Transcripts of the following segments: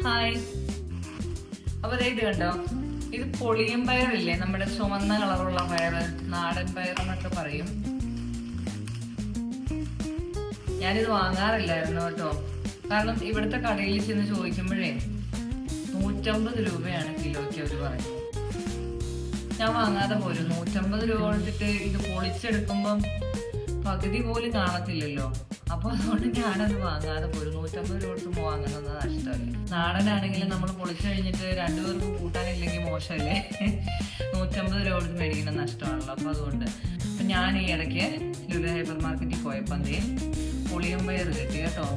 Hi. അപ്പൊ ഇത് കണ്ടോ, ഇത് പൊളിയും പയറില്ലേ, നമ്മുടെ ചുവന്ന കളറുള്ള പയറ്, നാടൻ പയർ എന്നൊക്കെ പറയും. ഞാനിത് വാങ്ങാറില്ലായിരുന്നു കേട്ടോ, കാരണം ഇവിടുത്തെ കടയിൽ ചെന്ന് ചോദിക്കുമ്പോഴേ 150 രൂപയാണ് കിലോയ്ക്ക് അവർ പറയുന്നത്. ഞാൻ വാങ്ങാതെ പോരും. 150 രൂപ കൊടുത്തിട്ട് ഇത് പൊളിച്ചെടുക്കുമ്പം പകുതി പോലും കാണത്തില്ലല്ലോ. അപ്പൊ അതുകൊണ്ട് ഞാനത് വാങ്ങാതെ പോരും. 150 രൂപ കൊടുത്ത് വാങ്ങുന്നത് നഷ്ടമല്ലേ. നാടനാണെങ്കിലും നമ്മൾ പൊളിച്ചു കഴിഞ്ഞിട്ട് 2 പേർക്ക് കൂട്ടാനില്ലെങ്കിൽ മോശമല്ലേ. 150 രൂപ കൊടുത്ത് മേടിക്കുന്ന നഷ്ടമാണല്ലോ. അപ്പൊ അതുകൊണ്ട് ഞാൻ ഈ ഇടയ്ക്ക് ലുലു ഹൈപ്പർ മാർക്കറ്റിൽ പോയപ്പോൾ എന്തേ പൊളിയും പയർ കിട്ടി കേട്ടോ.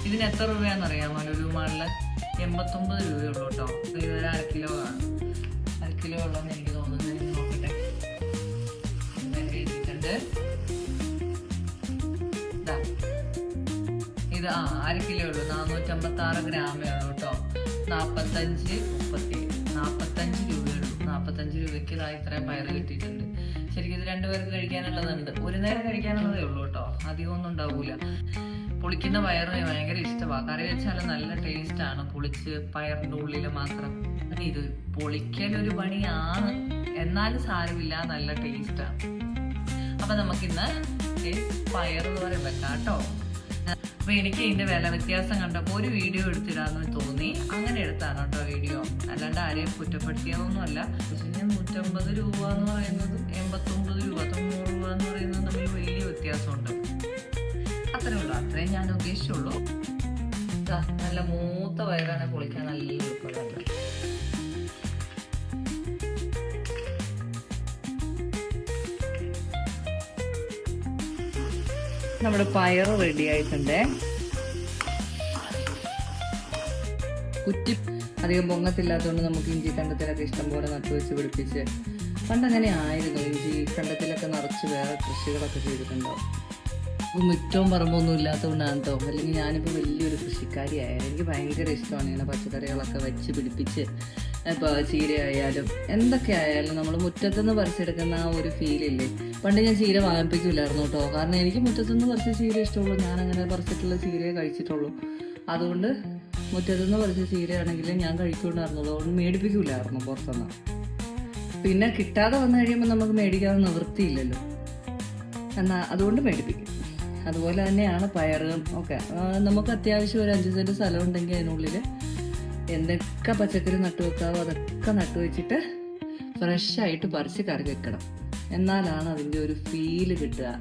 ഇതിന് എത്ര രൂപയാണെന്നറിയാമോ? ലുലു മാളില് 89 രൂപയുള്ളൂ കേട്ടോ. ഇതൊരു 1/2 കിലോ ആണ്. 1/2 കിലോ ഉള്ളതെന്ന് എനിക്ക് തോന്നുന്നത്. നോക്കട്ടെ, എഴുതിയിട്ടുണ്ട്. ഇത് 1/2 കിലോ ഉള്ളൂ. 456 ഗ്രാമേ ഉള്ളൂ കേട്ടോ. 45 രൂപയുള്ളൂ. 45 രൂപയ്ക്ക് ഇതാ ഇത്രയും പയറ് കിട്ടിയിട്ടുണ്ട്. ശരിക്കും ഇത് 2 പേർക്ക് കഴിക്കാനുള്ളതുണ്ട്. ഒരു നേരം കഴിക്കാനുള്ളതേ ഉള്ളൂ കേട്ടോ, അധികം ഒന്നും ഉണ്ടാവൂല. പൊളിക്കുന്ന പയറിന് ഭയങ്കര ഇഷ്ടമാണ്. കറി വെച്ചാൽ നല്ല ടേസ്റ്റ് ആണ്. പൊളിച്ച് പയറിന്റെ ഉള്ളില് മാത്രം. ഇത് പൊളിക്കൽ ഒരു പണിയാണ്, എന്നാലും സാരമില്ല, നല്ല ടേസ്റ്റാണ്. അപ്പൊ നമുക്കിന്ന് പയർ തോരൻ വെക്കാം കേട്ടോ. അപ്പൊ എനിക്ക് ഇതിന്റെ വില വ്യത്യാസം കണ്ടപ്പോൾ ഒരു വീഡിയോ എടുത്തിടാന്ന് തോന്നി, അങ്ങനെ എടുത്താണ് കേട്ടോ വീഡിയോ. അല്ലാണ്ട് ആരെയും കുറ്റപ്പെടുത്തിയതൊന്നും അല്ല. പക്ഷെ 150 രൂപ എന്ന് പറയുന്നതും 89 രൂപ 90 രൂപ എന്ന് പറയുന്നതും തമ്മിൽ വലിയ വ്യത്യാസമുണ്ട്. അത്രേ ഉള്ളൂ, അത്രയും ഞാൻ ഉദ്ദേശിച്ചുള്ളൂ. നല്ല മൂത്ത പയറാണ്, പൊളിക്കാൻ നല്ല എളുപ്പമുണ്ട്. നമ്മുടെ പയറ് റെഡി ആയിട്ടുണ്ട്. കുറ്റി അധികം പൊങ്ങത്തില്ലാത്തതുകൊണ്ട് നമുക്ക് ഇഞ്ചി കണ്ടത്തിലൊക്കെ ഇഷ്ടംപോലെ നട്ടുവെച്ച് പിടിപ്പിച്ച്, പണ്ടങ്ങനെ ആയിരുന്നു. ഇഞ്ചി കണ്ടത്തിലൊക്കെ നിറച്ച് വേറെ കൃഷികളൊക്കെ ചെയ്തിട്ടുണ്ടാവും. ഇപ്പോൾ മുറ്റവും പറമ്പൊന്നും ഇല്ലാത്തതുകൊണ്ടാണ് കേട്ടോ. അല്ലെങ്കിൽ ഞാനിപ്പോൾ വലിയൊരു കൃഷിക്കാരിയായാലും എനിക്ക് ഭയങ്കര ഇഷ്ടമാണ് ഇങ്ങനെ പച്ചക്കറികളൊക്കെ വെച്ച് പിടിപ്പിച്ച്. ഇപ്പോൾ ചീര ആയാലും എന്തൊക്കെ ആയാലും നമ്മൾ മുറ്റത്തുനിന്ന് പറിച്ചെടുക്കുന്ന ആ ഒരു ഫീലില്ലേ. പണ്ട് ഞാൻ ചീര വാങ്ങിപ്പിക്കില്ലായിരുന്നു കേട്ടോ, കാരണം എനിക്ക് മുറ്റത്തുനിന്ന് പറിച്ച ചീര ഇഷ്ടമുള്ളൂ. ഞാനങ്ങനെ പറിച്ചിട്ടുള്ള ചീരയെ കഴിച്ചിട്ടുള്ളൂ. അതുകൊണ്ട് മുറ്റത്തുനിന്ന് പറിച്ച ചീരയാണെങ്കിലും ഞാൻ കഴിക്കുന്നുണ്ടായിരുന്നുള്ളൂ. അതുകൊണ്ട് മേടിപ്പിക്കില്ലായിരുന്നു പുറത്തുനിന്ന്. പിന്നെ കിട്ടാതെ വന്നു കഴിയുമ്പോൾ നമുക്ക് മേടിക്കാതെ നിവൃത്തിയില്ലല്ലോ, എന്നാൽ അതുകൊണ്ട് മേടിപ്പിക്കും. അതുപോലെ തന്നെയാണ് പയറും ഒക്കെ. നമുക്ക് അത്യാവശ്യം ഒരു 5 സെൻറ്റ് സ്ഥലം ഉണ്ടെങ്കിൽ അതിനുള്ളിൽ എന്തൊക്കെ പച്ചക്കറി നട്ടുവെക്കാവോ അതൊക്കെ നട്ടുവെച്ചിട്ട് ഫ്രഷായിട്ട് പറിച്ച് കറി വെക്കണം. എന്നാലാണ് അതിൻ്റെ ഒരു ഫീല് കിട്ടുക.